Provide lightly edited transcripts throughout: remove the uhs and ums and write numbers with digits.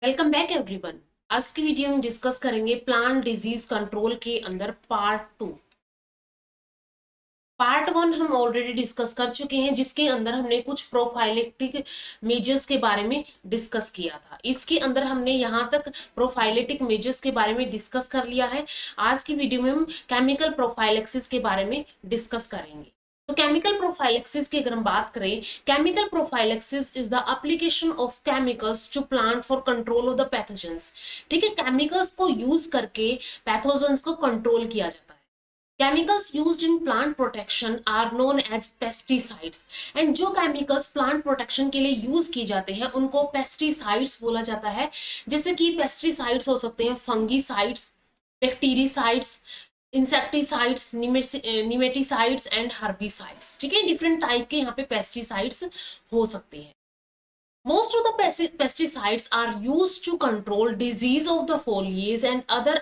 Welcome back everyone. आज की video में डिस्कस करेंगे प्लांट डिजीज कंट्रोल के अंदर पार्ट 2। पार्ट 1 हम ऑलरेडी डिस्कस कर चुके हैं, जिसके अंदर हमने कुछ प्रोफाइलेटिक मेजर्स के बारे में डिस्कस किया था। इसके अंदर हमने यहाँ तक प्रोफाइलेटिक मेजर्स के बारे में डिस्कस कर लिया है। आज की वीडियो में हम केमिकल प्रोफाइलेक्सिस के बारे में डिस्कस करेंगे। तो केमिकल प्रोफाइलेक्सिस की अगर हम बात करें, chemical prophylaxis is the application of chemicals to plant for control of the pathogens. ठीक है, केमिकल्स को यूज करके पैथोजेंस को कंट्रोल किया जाता है। Chemicals used in plant protection are known as pesticides, and जो chemicals plant protection के लिए use किए जाते हैं उनको pesticides बोला जाता है। जैसे कि pesticides हो सकते हैं fungicides, bactericides, insecticides, nematicides and herbicides। ठीक है, डिफरेंट टाइप के यहाँ पे pesticides हो सकते हैं। Most of the pesticides are used to control disease of the foliage and other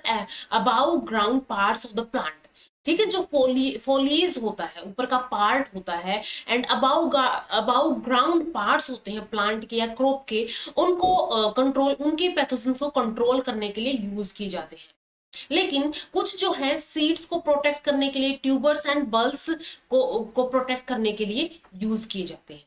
above ground parts of the plant। ठीक है, जो फोलिएज होता है, ऊपर का पार्ट होता है, एंड अबाउ ग्राउंड पार्ट्स होते हैं प्लांट के या क्रॉप के, उनको कंट्रोल, उनके पैथोजेंस को कंट्रोल करने के लिए यूज किए जाते हैं। लेकिन कुछ जो है सीड्स को प्रोटेक्ट करने के लिए, ट्यूबर्स एंड बल्ब्स को प्रोटेक्ट करने के लिए यूज किए जाते हैं।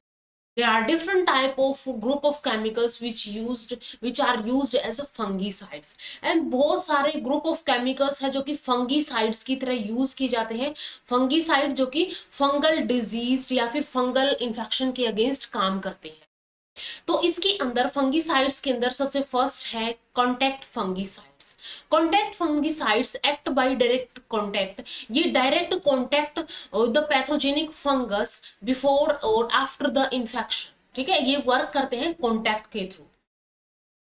There are different type of group of chemicals which are used as a fungicides, and बहुत सारे group of chemicals है जो कि fungicides की तरह यूज किए जाते हैं। फंगीसाइड जो कि फंगल डिजीज या फिर फंगल इन्फेक्शन के अगेंस्ट काम करते हैं। तो इसके अंदर फंगीसाइड्स के अंदर सबसे फर्स्ट है contact fungicides. Contact fungicides act by direct contact. ये direct contact the pathogenic fungus before और आफ्टर द इन्फेक्शन। ठीक है, ये वर्क करते हैं कॉन्टैक्ट के थ्रू।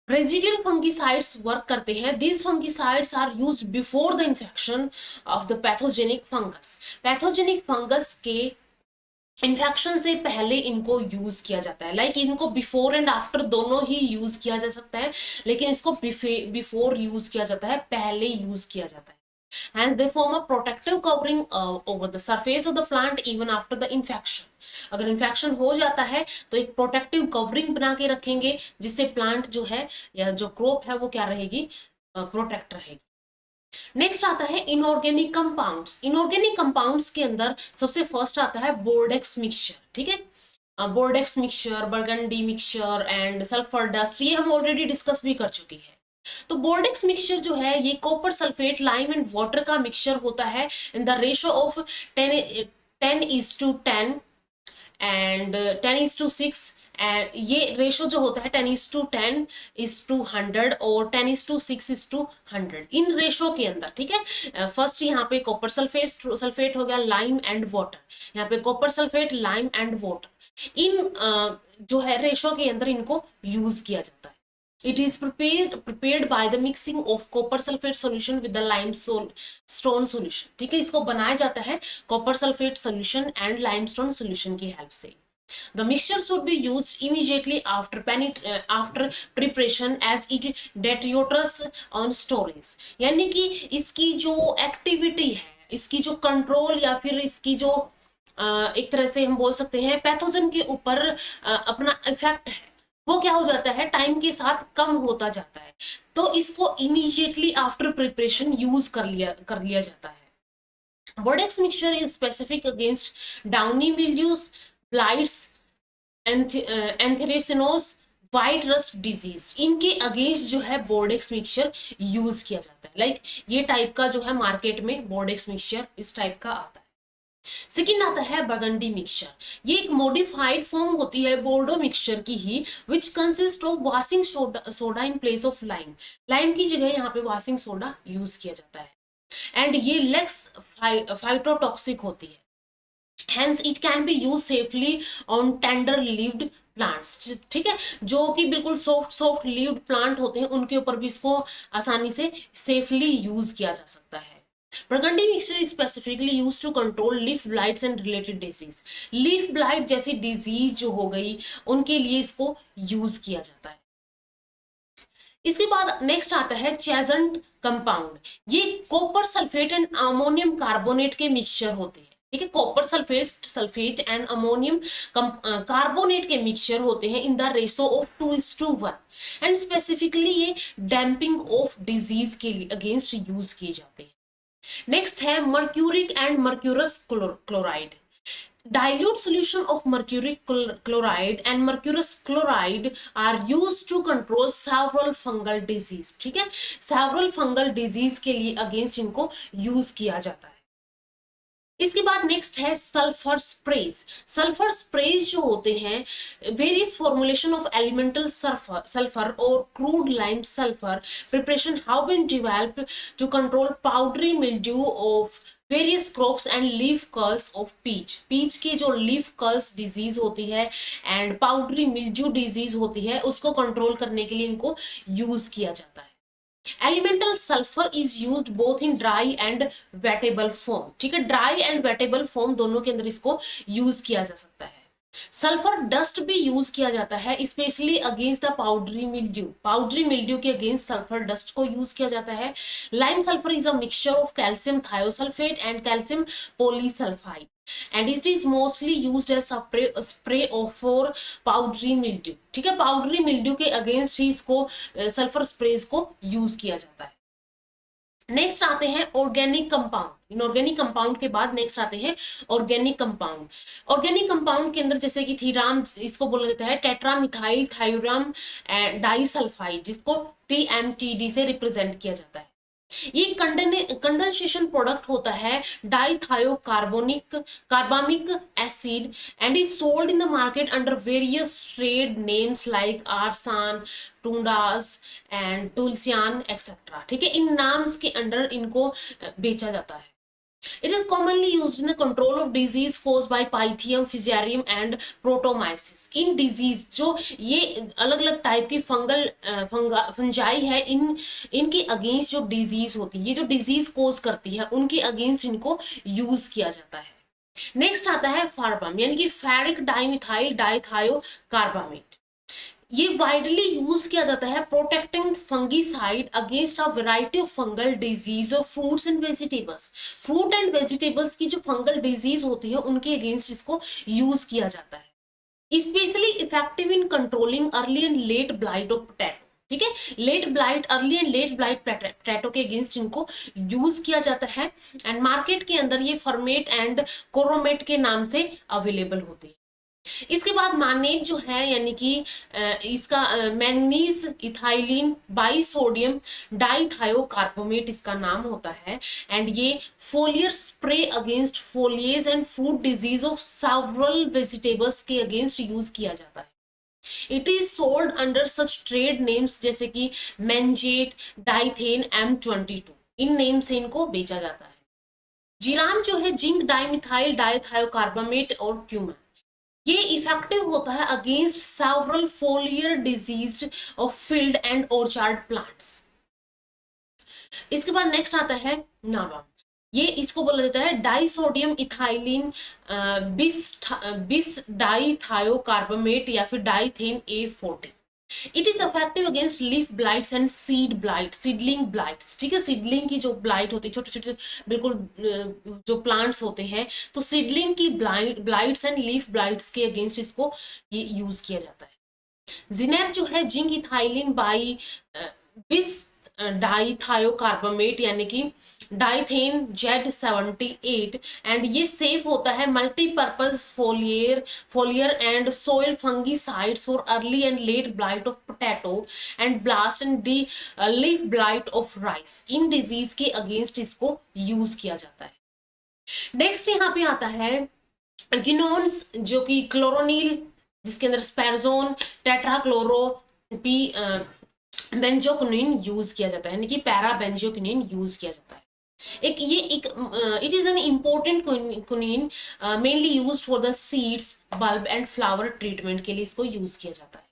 रेजिडियल फंगीसाइड्स वर्क करते हैं, these fungicides are used before the infection of the pathogenic fungus। Pathogenic fungus के इन्फेक्शन से पहले इनको यूज किया जाता है। लाइक इनको बिफोर एंड आफ्टर दोनों ही यूज किया जा सकता है, लेकिन इसको बिफोर यूज किया जाता है, पहले यूज किया जाता है। Hence they form a protective covering over the surface of the plant even after the infection। अगर इन्फेक्शन हो जाता है तो एक प्रोटेक्टिव कवरिंग बना के रखेंगे, जिससे प्लांट जो है या जो क्रॉप है वो क्या रहेगी, प्रोटेक्ट रहेगी। नेक्स्ट आता है इनऑर्गेनिक कंपाउंड्स। इनऑर्गेनिक कंपाउंड्स के अंदर सबसे फर्स्ट आता है बोर्डेक्स मिक्सचर। ठीक है, Bordeaux mixture, burgundy mixture and sulphur dust, ये हम ऑलरेडी डिस्कस भी कर चुके हैं। तो बोर्डेक्स मिक्सचर जो है ये copper sulphate, lime and water का मिक्सचर होता है in the ratio of 10:10 and 10:6। And ये रेशो जो होता है 10:10:100 और 10:6:100, इन रेशो के अंदर। ठीक है, फर्स्ट यहाँ पे कॉपर सल्फेट हो गया, लाइम एंड वाटर, यहाँ पे copper sulphate, lime and water, इन जो है रेशो के अंदर इनको यूज किया जाता है। It is prepared by the mixing of copper sulfate solution with the limestone solution। ठीक है, इसको बनाया जाता है copper sulphate solution and limestone solution की हेल्प से। The mixture should be used immediately after preparation as it deteriorates on storage। यानी कि इसकी जो एक्टिविटी है, इसकी जो कंट्रोल या फिर इसकी जो एक तरह से हम बोल सकते हैं पैथोजन के ऊपर अपना इफेक्ट है, वो क्या हो जाता है, टाइम के साथ कम होता जाता है। तो इसको इमीडिएटली आफ्टर प्रिपरेशन यूज कर लिया जाता है। Bordeaux mixture is specific against downy mildews, blights, anthracnose, white rust disease, इनके अगेंस्ट जो है बोर्डेक्स मिक्सचर यूज किया जाता है। लाइक ये टाइप का जो है मार्केट में बोर्डेक्स मिक्सचर इस टाइप का आता है। सेकेंड आता है बर्गंडी मिक्सचर। ये एक मॉडिफाइड फॉर्म होती है बोर्डो मिक्सचर की ही, which consist of washing soda in place of lime. Lime की जगह यहाँ पे वॉशिंग सोडा यूज किया जाता है, एंड ये लेस फाइटोटॉक्सिक होती है। Hence it can be used safely on tender leaved plants। ठीक है, जो कि बिल्कुल सॉफ्ट लीव्ड प्लांट होते हैं उनके ऊपर भी इसको आसानी से सेफली यूज किया जा सकता है। Burgundy mixture is specifically used to control leaf blights and related disease। Leaf blight जैसी डिजीज जो हो गई उनके लिए इसको यूज किया जाता है। इसके बाद नेक्स्ट आता है चेजेंट कंपाउंड। ये copper sulphate and ammonium carbonate के मिक्सचर होते हैं। ठीक है। Copper sulphate and ammonium carbonate के मिक्सचर होते हैं in the ratio of 2:1 and specifically ये डैम्पिंग ऑफ डिजीज के अगेंस्ट यूज किए जाते हैं। नेक्स्ट है mercuric and mercurous chloride. Dilute solution of mercuric chloride and mercurous chloride are used to control several fungal disease। ठीक है, several fungal disease के लिए अगेंस्ट इनको यूज किया जाता है। इसके बाद नेक्स्ट है सल्फर स्प्रेज। सल्फर स्प्रेज जो होते हैं various formulation of elemental sulphur और crude lime sulphur preparation have been developed to control powdery mildew of various crops and leaf curls of peach. Peach की जो लीफ कर्ल्स डिजीज होती है and powdery mildew disease होती है उसको control करने के लिए इनको यूज किया जाता है। Elemental sulphur is used both in dry and wettable form. ठीक है, ड्राई एंड वेटेबल फॉर्म दोनों के अंदर इसको यूज किया जा सकता है। सल्फर डस्ट भी यूज किया जाता है specially against the powdery mildew. Powdery mildew के अगेंस्ट सल्फर डस्ट को यूज किया जाता है। Lime sulphur is a mixture of calcium thiosulphate and calcium polysulphide and it is mostly used as spray of for powdery mildew। ठीक है, powdery mildew के against ही इसको sulphur sprays को use किया जाता है। नेक्स्ट आते हैं ऑर्गेनिक कंपाउंड। इनऑर्गेनिक कंपाउंड के बाद नेक्स्ट आते हैं ऑर्गेनिक कंपाउंड। ऑर्गेनिक कंपाउंड के अंदर जैसे कि थीराम, इसको बोला जाता है टेट्रामिथाइल थायोराम डाइसल्फाइड, जिसको TMTD से रिप्रेजेंट किया जाता है। ये कंडेंसेशन प्रोडक्ट होता है carbamic acid and is sold in the market under various trade names like Arasan, Tuads and Tulisan etcetera. ठीक है, इन नाम्स के अंडर इनको बेचा जाता है। It is commonly used in the control of disease caused by Pythium, Fusarium and Protomyces। In disease जो ये अलग अलग टाइप की फंजाई है, इनके अगेंस्ट जो डिजीज होती है, ये जो डिजीज कोज करती है उनके अगेंस्ट इनको यूज किया जाता है। नेक्स्ट आता है फार्बम यानी कि फेरिक डाइमिथाइल डाइथायो कार्बामेट। ये वाइडली यूज किया जाता है protecting fungicide against a variety of fungal disease of fruits and vegetables. Fruit and vegetables की जो फंगल डिजीज होती है उनके अगेंस्ट इसको यूज किया जाता है। Specially effective in controlling early and let blight of potato. ठीक है, early and let blight potato के अगेंस्ट इनको यूज किया जाता है एंड मार्केट के अंदर ये फॉर्मेट एंड कोरोमेट के नाम से अवेलेबल होते हैं। इसके बाद मानेट जो है यानी कि इसका मैंगनीज इथाइलिन बाइसोडियम डाइथायोकार्बोमेट इसका नाम होता है एंड ये foliar spray against foliage and food disease of several vegetables के अगेंस्ट यूज किया जाता है। It is sold under such trade names जैसे कि मेंजेट, डाइथेन, M22। इन नेम से इनको बेचा जाता है। जीराम जो है जिंक डाइमिथाइल डाइथायोकार्बोमेट और क्यूमन, ये इफेक्टिव होता है against several फोलियर disease of field and orchard plants. इसके बाद नेक्स्ट आता है नावा। ये इसको बोला जाता है डाइसोडियम इथाइलिन बिस डाइथायोकार्बोमेट या फिर Dithane A40। It is effective against leaf blights and seed blight, seedling blights. ठीक है, सीडलिंग की जो ब्लाइट होती है, छोटे छोटे बिल्कुल जो प्लांट्स होते हैं, तो सीडलिंग की ब्लाइट्स एंड लीफ ब्लाइट्स के अगेंस्ट इसको ये यूज किया जाता है। जिनेब जो है जिंक इथाइलिन बाई बिस डाइथायोकार्बोमेट यानी कि डाइथेन Z78 एंड ये सेफ होता है multipurpose फोलियर and soil fungicides for early and let blight of potato and blast and the leaf blight of rice. In disease के अगेंस्ट इसको यूज किया जाता है। नेक्स्ट यहाँ पे आता है गिनोन्स जो कि क्लोरोनिल जिसके अंदर स्पैरजोन टेट्राक्लोरो बेंजोक्विनिन यूज किया जाता है यानी कि पैराबेंजोक्विनिन यूज किया जाता है। It is an important quinine mainly used for the seeds bulb and flower treatment के लिए इसको यूज किया जाता है।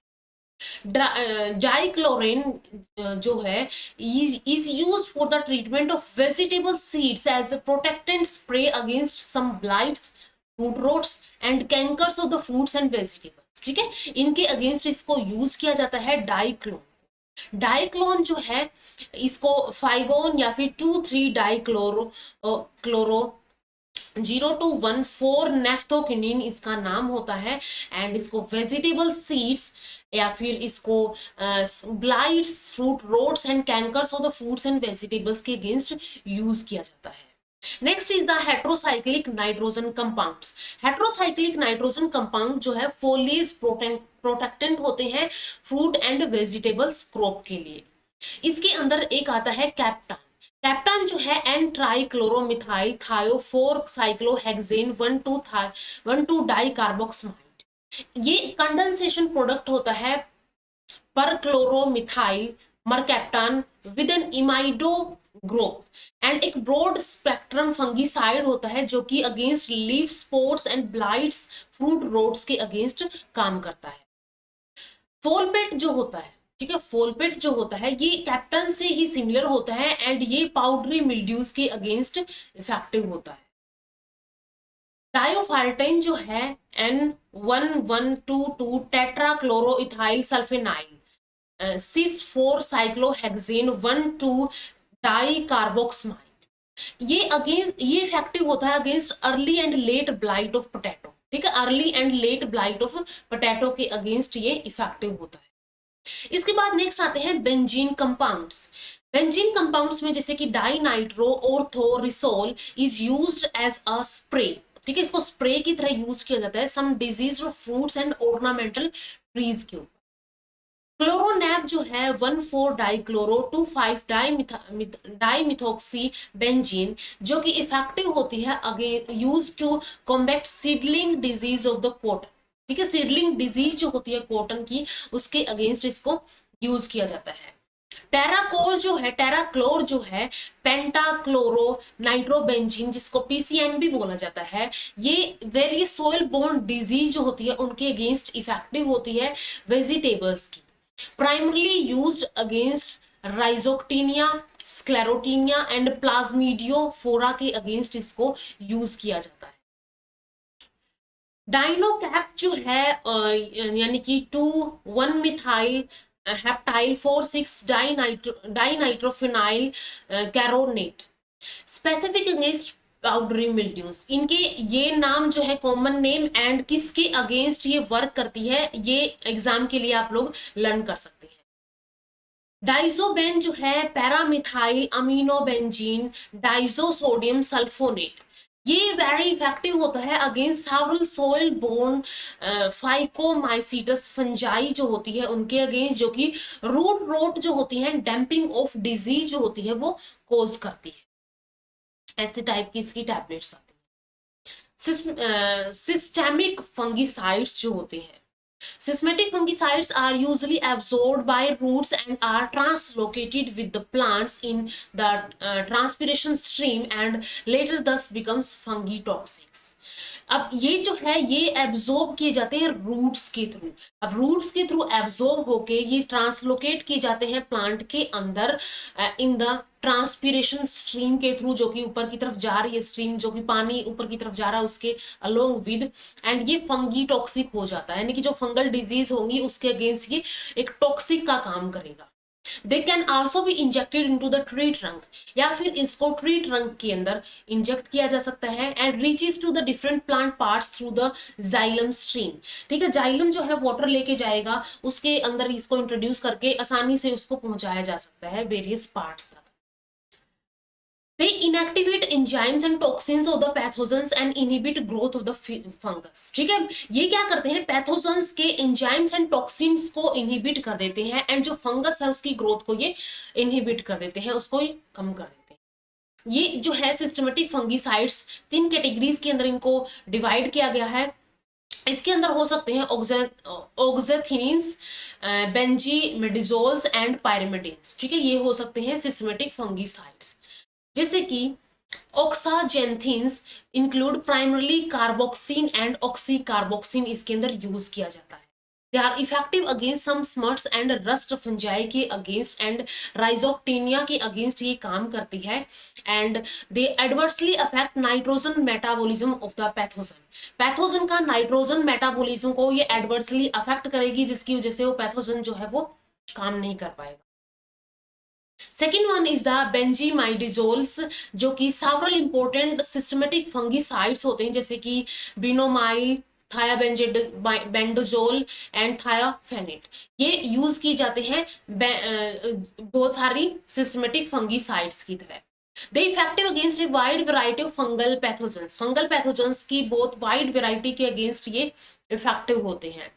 डाइक्लोरिन जो है is used for the treatment of vegetable seeds as a protectant spray against some blights, root rots and cankers of the fruits and vegetables. ठीक है, इनके अगेंस्ट इसको यूज किया जाता है डाइक्लोन। डाइक्लोन जो है इसको फाइगोन या फिर 2,3 डाइक्लोरो 0 to 1,4 नेफ्थोक्विनिन इसका नाम होता है। एंड इसको वेजिटेबल सीड्स या फिर इसको blights, fruit rots and cankers of the fruits and vegetables के अगेंस्ट यूज किया जाता है। Next is the heterocyclic nitrogen compounds. Heterocyclic nitrogen compound जो है फोलिएज प्रोटेक्टेंट होते हैं फ्रूट एंड वेजिटेबल्स क्रॉप के लिए। इसके अंदर एक आता है कैप्टान। कैप्टान जो है एन ट्राइक्लोरोमिथाइल थायोफोर साइक्लोहेक्सेन 1,2 डाइकार्बोक्सिमाइड। ये कंडेंसेशन प्रोडक्ट होता है पर chloromethyl mercaptan with an imido group and एक ब्रॉड स्पेक्ट्रम फंगिसाइड होता है जो कि against leaf spots and blights, fruit rots के अगेंस्ट काम करता है। फोलपेट जो होता है, ठीक है, फोलपेट जो होता है ये कैप्टन से ही सिमिलर होता है एंड ये पाउडरी मिल्ड्यूज के अगेंस्ट इफेक्टिव होता है। डायोफाल्टाइन जो है N1122 टेट्राक्लोरोइथाइल सल्फेनाइल सिस 4 साइक्लोहेक्सेन 1,2 डाइकार्बोक्सिमाइड। ये इफेक्टिव होता है against early and let blight of potato. ठीक है, early and let blight of potato के अगेंस्ट ये इफेक्टिव होता है। इसके बाद नेक्स्ट आते हैं बेंजीन कंपाउंड्स। बेंजीन कंपाउंड्स में जैसे कि dinitro orthocresol is used as a spray. ठीक है, इसको स्प्रे की तरह यूज किया जाता है some disease of fruits and ornamental trees के ऊपर। क्लोरोनैप जो है 1,4 डाइक्लोरो 2,5 डाइमिथॉक्सी बेंजीन जो कि इफेक्टिव होती है again use to combat seedling disease of the cotton. ठीक है, सीडलिंग डिजीज जो होती है कॉटन की उसके अगेंस्ट इसको यूज किया जाता है। टेराक्लोर जो है पेंटाक्लोरो नाइट्रोबेंजीन जिसको पीसीएन भी बोला जाता है, ये वेरी सोइल बोर्न डिजीज जो होती है उनके अगेंस्ट इफेक्टिव होती है वेजिटेबल्स की। Primarily used against Rhizoctonia, Sclerotinia and Plasmodiophora के अगेंस्ट इसको यूज किया जाता है। डाइनोकैप जो है यानी कि 2,1-मिथाइल heptyl 4,6 dinitrophenyl crotonate specific against powdery mildews. इनके ये नाम जो है कॉमन नेम एंड किसके अगेंस्ट ये वर्क करती है ये एग्जाम के लिए आप लोग लर्न कर सकते हैं। डाइजोबेन जो है पैरामिथाइल अमीनोबेंजीन डाइजोसोडियम सल्फोनेट, ये वेरी इफेक्टिव होता है against several soil borne phycomycetes fungi जो होती है उनके अगेंस्ट, जो कि रूट रोट जो होती है डैम्पिंग ऑफ डिजीज जो होती है वो कोज करती है। ऐसे टाइप की इसकी टैबलेट्स आती है। सिस्टेमिक फंगिसाइड्स जो होते हैं, systematic fungicides are usually absorbed by roots and are translocated with the plants in the transpiration stream and later thus becomes fungitoxics। अब ये जो है ये एब्जॉर्ब किए जाते हैं रूट्स के थ्रू। अब रूट्स के थ्रू एब्जॉर्ब होके ये ट्रांसलोकेट किए जाते हैं प्लांट के अंदर इन द ट्रांसपीरेशन स्ट्रीम के थ्रू, जो कि ऊपर की तरफ जा रही है स्ट्रीम, जो कि पानी ऊपर की तरफ जा रहा है उसके अलोंग विद, एंड ये फंगी टॉक्सिक हो जाता है, यानी कि जो फंगल डिजीज होंगी उसके अगेंस्ट ये एक टॉक्सिक का काम करेगा। They can also be injected into the tree trunk, या फिर इसको ट्री ट्रंक के अंदर इंजेक्ट किया जा सकता है and reaches to the different plant parts through the xylem stream। ठीक है, जाइलम जो है वाटर लेके जाएगा, उसके अंदर इसको इंट्रोड्यूस करके आसानी से उसको पहुंचाया जा सकता है वेरियस पार्ट्स तक। They inactivate enzymes and toxins of the pathogens and inhibit growth of the fungus। ठीक है, ये क्या करते हैं पैथोजेंस के एंजाइम्स एंड टॉक्सिन्स को इनहिबिट कर देते हैं एंड जो फंगस है उसकी ग्रोथ को ये इनहिबिट कर देते हैं, उसको ये कम कर देते हैं। ये जो है सिस्टमेटिक फंगिसाइड्स 3 कैटेगरीज के अंदर इनको डिवाइड किया गया है। इसके अंदर हो सकते हैं ऑक्जेथिनिन्स, बेंजीमेडिजोल्स एंड पायरिमिडिन्स। ठीक है, ये हो सकते हैं सिस्टमेटिक फंगिसाइड्स, जैसे कि oxathiins include primarily carboxin and oxycarboxin इसके अंदर यूज किया जाता है। They are effective against some smuts and rust fungi के अगेंस्ट एंड राइजोक्टिनिया के अगेंस्ट ये काम करती है and they adversely affect nitrogen metabolism of the pathogen. Pathogen का नाइट्रोजन मेटाबॉलिज्म को ये एडवर्सली अफेक्ट करेगी जिसकी वजह से वो पैथोजन जो है वो काम नहीं कर पाएगा। सेकेंड वन इज द बेंजीमाइडिजोल्स, जो कि सेवरल इंपॉर्टेंट सिस्टमेटिक फंगीसाइड्स होते हैं, जैसे कि बिनोमाइल, थायाबेंडोजोल एंड थायाफेनेट। ये यूज किए जाते हैं बहुत सारी सिस्टमेटिक फंगीसाइड्स की तरह। They effective against a wide variety of fungal pathogens, fungal pathogens की बहुत वाइड वैरायटी के अगेंस्ट ये इफेक्टिव होते हैं।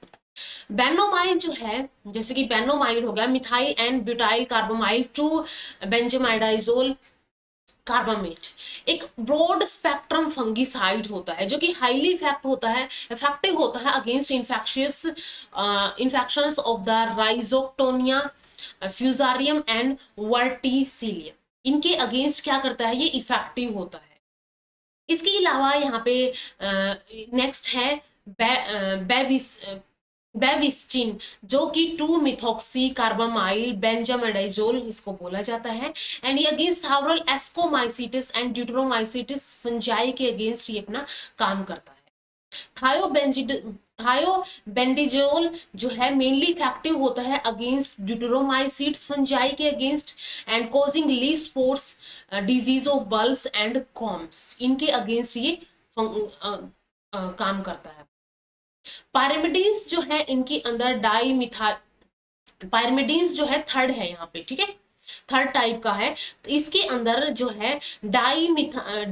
बेनोमाइल जो है, जैसे कि बेनोमाइल हो गया, methyl and butyl carbamoyl two benzimidazole carbamate, एक ब्रॉड स्पेक्ट्रम फंगीसाइड होता है जो कि हाईली इफेक्टिव होता है against infections of the Rhizoctonia, Fusarium and Verticillium. इनके अगेंस्ट क्या करता है, ये इफेक्टिव होता है। इसके अलावा यहाँ पे नेक्स्ट है बेविस्टिन, जो कि 2-मिथॉक्सी कार्बामाइल बेंजामाइडाइजोल इसको बोला जाता है, एंड ये against several ascomycetes and deuteromycetes fungi के अगेंस्ट ये अपना काम करता है। थायोबेंडिजोल जो है मेनली इफेक्टिव होता है अगेंस्ट ड्यूटेरोमाइसिट्स फंजाई के against and causing leaf spots disease of bulbs and corms, इनके अगेंस्ट ये काम करता है। पायरिमिडीन्स जो है इनके अंदर पायरिमिडीन्स जो है थर्ड है यहाँ पे, ठीक है, थर्ड टाइप का है। तो इसके अंदर जो है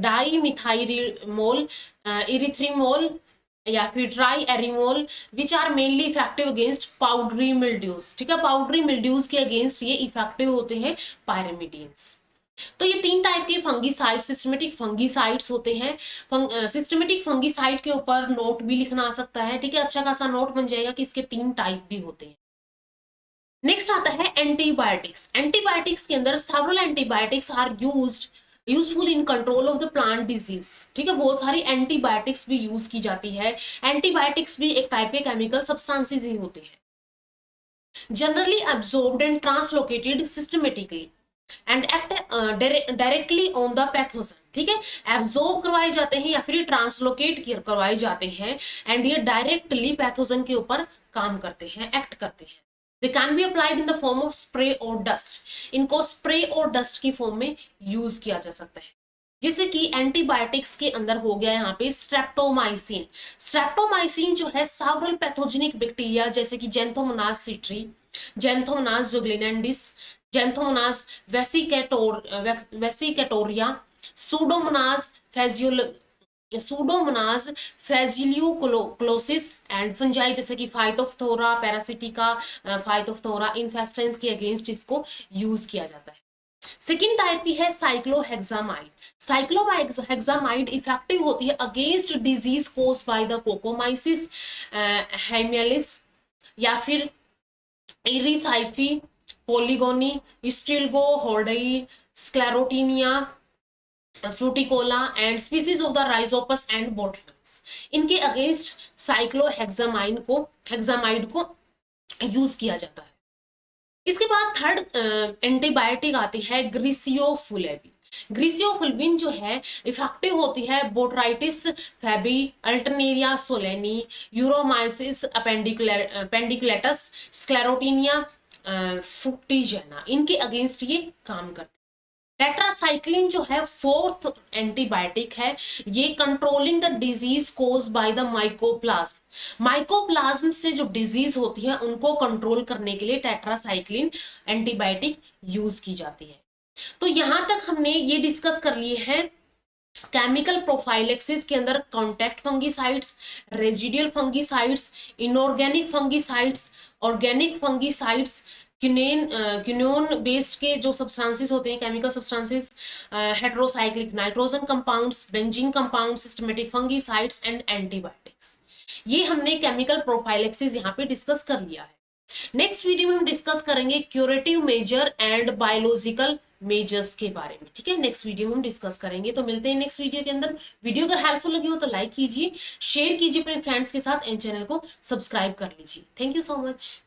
डाईमिथाइरिमोल, इरिथ्रिमोल या फिर triarimol, which are mainly effective against powdery mildews, ठीक है, पाउडरी मिल्ड्यूज के अगेंस्ट ये इफेक्टिव होते हैं पायरिमिडीन्स। तो ये 3 टाइप के फंगीसाइड, सिस्टमेटिक फंगीसाइड्स होते हैं। सिस्टमेटिक फंगीसाइड के ऊपर नोट भी लिखना आ सकता है, ठीक है, अच्छा खासा नोट बन जाएगा कि इसके 3 टाइप भी होते हैं। नेक्स्ट आता है एंटीबायोटिक्स। एंटीबायोटिक्स के अंदर several antibiotics are useful in control of the plant disease, ठीक है, बहुत सारी एंटीबायोटिक्स भी यूज की जाती है। एंटीबायोटिक्स भी एक टाइप के केमिकल सब्सटेंसेस ही होते हैं, generally absorbed and translocated systematically and act directly on the pathogen, ठीक है, एब्जॉर्ब करवाए जाते हैं या फिर ट्रांसलोकेट करवाए जाते हैं, एंड ये डायरेक्टली पैथोजन के ऊपर काम करते हैं, एक्ट करते हैं। They can be applied in the form of spray और डस्ट, इनको स्प्रे और डस्ट की फॉर्म में यूज किया जा सकता है। जैसे कि एंटीबायोटिक्स के अंदर हो गया यहाँ पे स्ट्रेप्टोमाइसिन। स्ट्रेप्टोमाइसिन जो है सेवरल पैथोजेनिक बैक्टीरिया जैसे कि Xanthomonas citri, Xanthomonas juglandis, Xanthomonas vesicatoria, Pseudomonas phaseolicola and fungi जैसे कि फाइटोफ्थोरा पैरासिटिका, फाइटोफ्थोरा इन्फेस्टेंस के अगेंस्ट इसको यूज किया जाता है। सेकेंड टाइप की है साइक्लोहेक्सामाइड। साइक्लोहेक्सामाइड इफेक्टिव होती है against disease cause by the Coccomyces hiemalis या फिर Erysiphe, polygoni, Ustilago hordei, Sclerotinia, fructicola and species of the Rhizopus and Botrytis, इनके अगेंस्ट साइक्लोहेक्सामाइड को यूज किया जाता है। इसके बाद थर्ड एंटीबायोटिक आती है ग्रीसियोफुलेविन। ग्रीसियोफुलेविन जो है इफेक्टिव होती है बोट्राइटिस फेबी, अल्टरनेरिया सोलेनी, यूरोमाइसिस अपेंडिकुलेटस, स्क्लेरोटीनिया, फुक्टिजेना, इनके अगेंस्ट ये काम करते हैं। टेट्रासाइक्लिन जो है फोर्थ एंटीबायोटिक है, ये controlling the disease cause by the mycoplasm, mycoplasm से जो डिजीज होती है उनको कंट्रोल करने के लिए टेट्रासाइक्लिन एंटीबायोटिक यूज की जाती है। तो यहां तक हमने ये डिस्कस कर लिए हैं केमिकल प्रोफाइलेक्सिस के अंदर contact fungicides, residual fungicides, inorganic fungicides, organic fungicides, quinone based के जो सब्सटेंसेस होते हैं chemical substances, heterocyclic nitrogen compounds, benzene compound, systematic fungicides and antibiotics, ये हमने केमिकल प्रोफाइलेक्सिस यहाँ पे डिस्कस कर लिया है। नेक्स्ट वीडियो में हम डिस्कस करेंगे curative measure and biological measures के बारे में, ठीक है, नेक्स्ट वीडियो में हम डिस्कस करेंगे। तो मिलते हैं नेक्स्ट वीडियो के अंदर। वीडियो अगर हेल्पफुल लगी हो तो लाइक कीजिए, शेयर कीजिए अपने फ्रेंड्स के साथ, एंड चैनल को सब्सक्राइब कर लीजिए। Thank you so much.